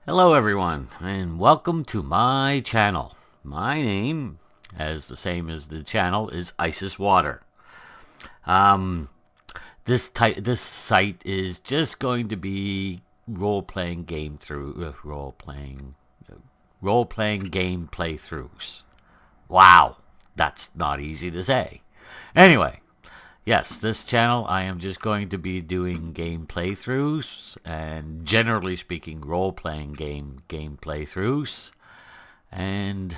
Hello everyone, and welcome to my channel. My name, as the same as the channel, is Isis Water. Um, this site is just going to be role-playing game through role-playing game playthroughs. Wow, that's not easy to say. Anyway, yes, this channel I am just going to be doing game playthroughs and generally speaking role-playing game playthroughs. And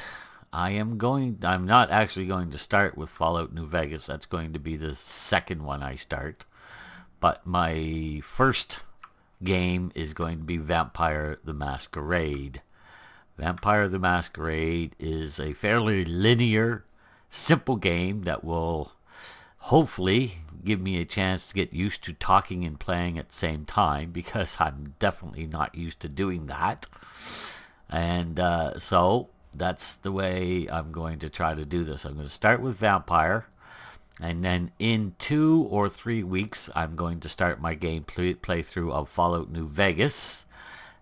I'm not actually going to start with Fallout New Vegas. That's going to be the second one I start. But my first game is going to be Vampire the Masquerade. Vampire the Masquerade is a fairly linear, simple game that will hopefully give me a chance to get used to talking and playing at the same time, because I'm definitely not used to doing that. And so that's the way I'm going to try to do this. I'm going to start with Vampire, and then in 2 or 3 weeks I'm going to start my game playthrough of Fallout New Vegas.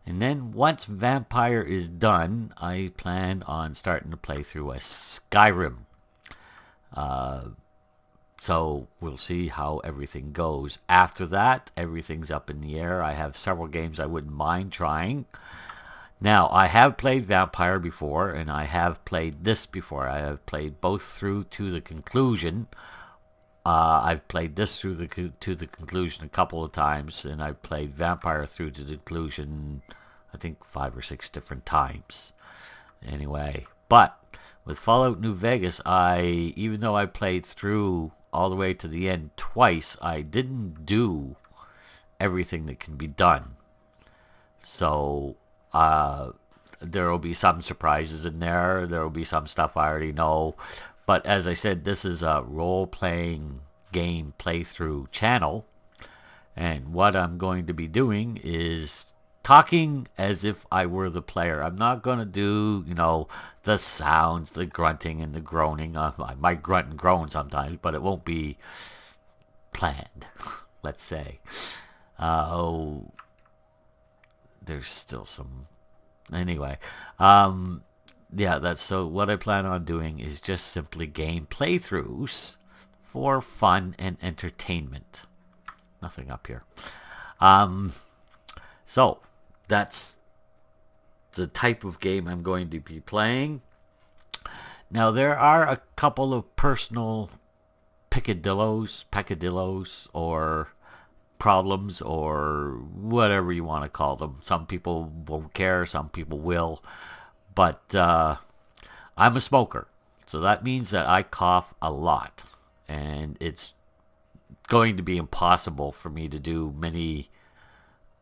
And then once Vampire is done, I plan on starting to play through a Skyrim. So we'll see how everything goes. After that, everything's up in the air. I have several games I wouldn't mind trying. Now, I have played Vampire before, and I have played this before. I have played both through to the conclusion. I've played this through to the conclusion a couple of times, and I've played Vampire through to the conclusion, I think 5 or 6 different times. Anyway, but with Fallout New Vegas, even though I played through all the way to the end twice, I didn't do everything that can be done. So there will be some surprises in there. There will be some stuff I already know. But as I said, this is a role-playing game playthrough channel. And what I'm going to be doing is talking as if I were the player. I'm not going to do, the sounds, the grunting and the groaning. I might grunt and groan sometimes, but it won't be planned, let's say. There's still some... Anyway, yeah, that's so what I plan on doing is just simply game playthroughs for fun and entertainment. Nothing up here. So that's the type of game I'm going to be playing. Now, there are a couple of personal peccadillos, or problems, or whatever you want to call them. Some people won't care, some people will. But I'm a smoker, so that means that I cough a lot. And it's going to be impossible for me to do many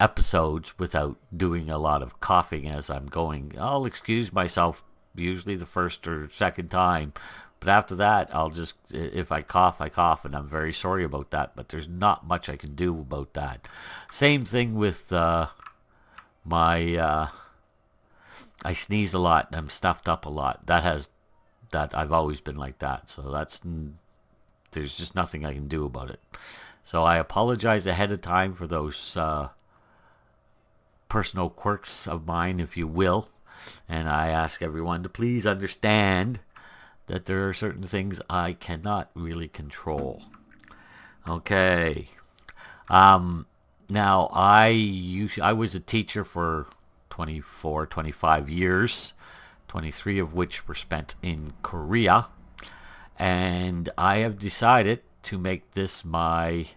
episodes without doing a lot of coughing as I'm going. I'll excuse myself usually the first or second time, but after that I'll just, if I cough, I cough, and I'm very sorry about that, but there's not much I can do about that. Same thing with I sneeze a lot, I'm stuffed up a lot. That I've always been like that, so there's just nothing I can do about it. So I apologize ahead of time for those personal quirks of mine, if you will. And I ask everyone to please understand that there are certain things I cannot really control. Okay. Now, I was a teacher for 24, 25 years, 23 of which were spent in Korea. And I have decided to make this my...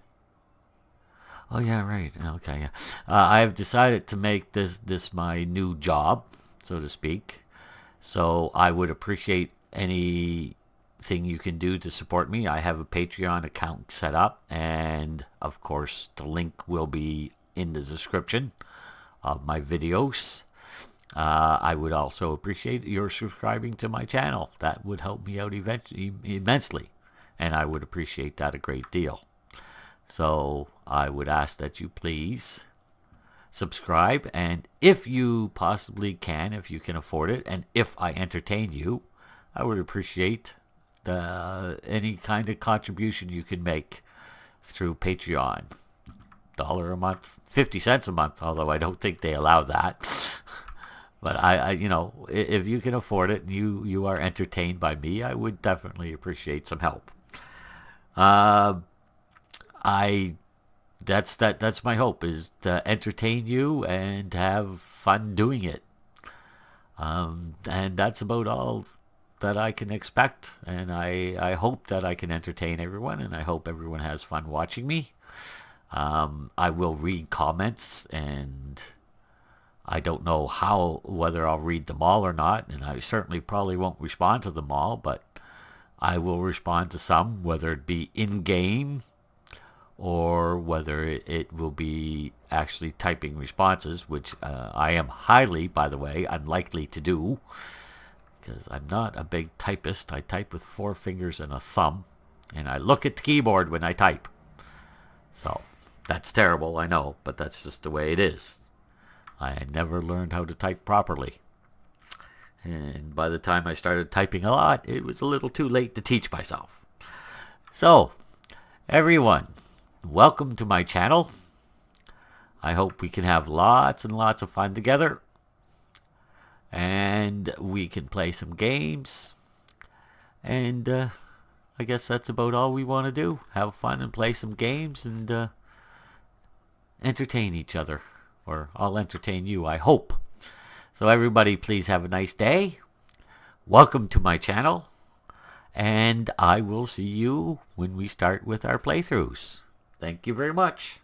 Oh, yeah, right. Okay, yeah. I have decided to make this my new job, so to speak. So I would appreciate anything you can do to support me. I have a Patreon account set up, and of course the link will be in the description of my videos. I would also appreciate your subscribing to my channel. That would help me out immensely, and I would appreciate that a great deal. So I would ask that you please subscribe, and if you possibly can, if you can afford it, and if I entertain you, I would appreciate any kind of contribution you can make through Patreon. $1 a month, 50 cents a month, although I don't think they allow that. But you know, if you can afford it and you are entertained by me, I would definitely appreciate some help. Uh, I that's my hope, is to entertain you and have fun doing it. And that's about all that I can expect. And I hope that I can entertain everyone, and I hope everyone has fun watching me. I will read comments, and I don't know whether I'll read them all or not, and I certainly probably won't respond to them all, but I will respond to some, whether it be in game or whether it will be actually typing responses, which I am highly, by the way, unlikely to do, because I'm not a big typist. I type with 4 fingers and a thumb, and I look at the keyboard when I type. So that's terrible, I know, but that's just the way it is. I never learned how to type properly. And by the time I started typing a lot, it was a little too late to teach myself. So, everyone, welcome to my channel. I hope we can have lots and lots of fun together. And we can play some games. And I guess that's about all we want to do. Have fun and play some games and entertain each other. Or I'll entertain you, I hope. So everybody, please have a nice day. Welcome to my channel. And I will see you when we start with our playthroughs. Thank you very much.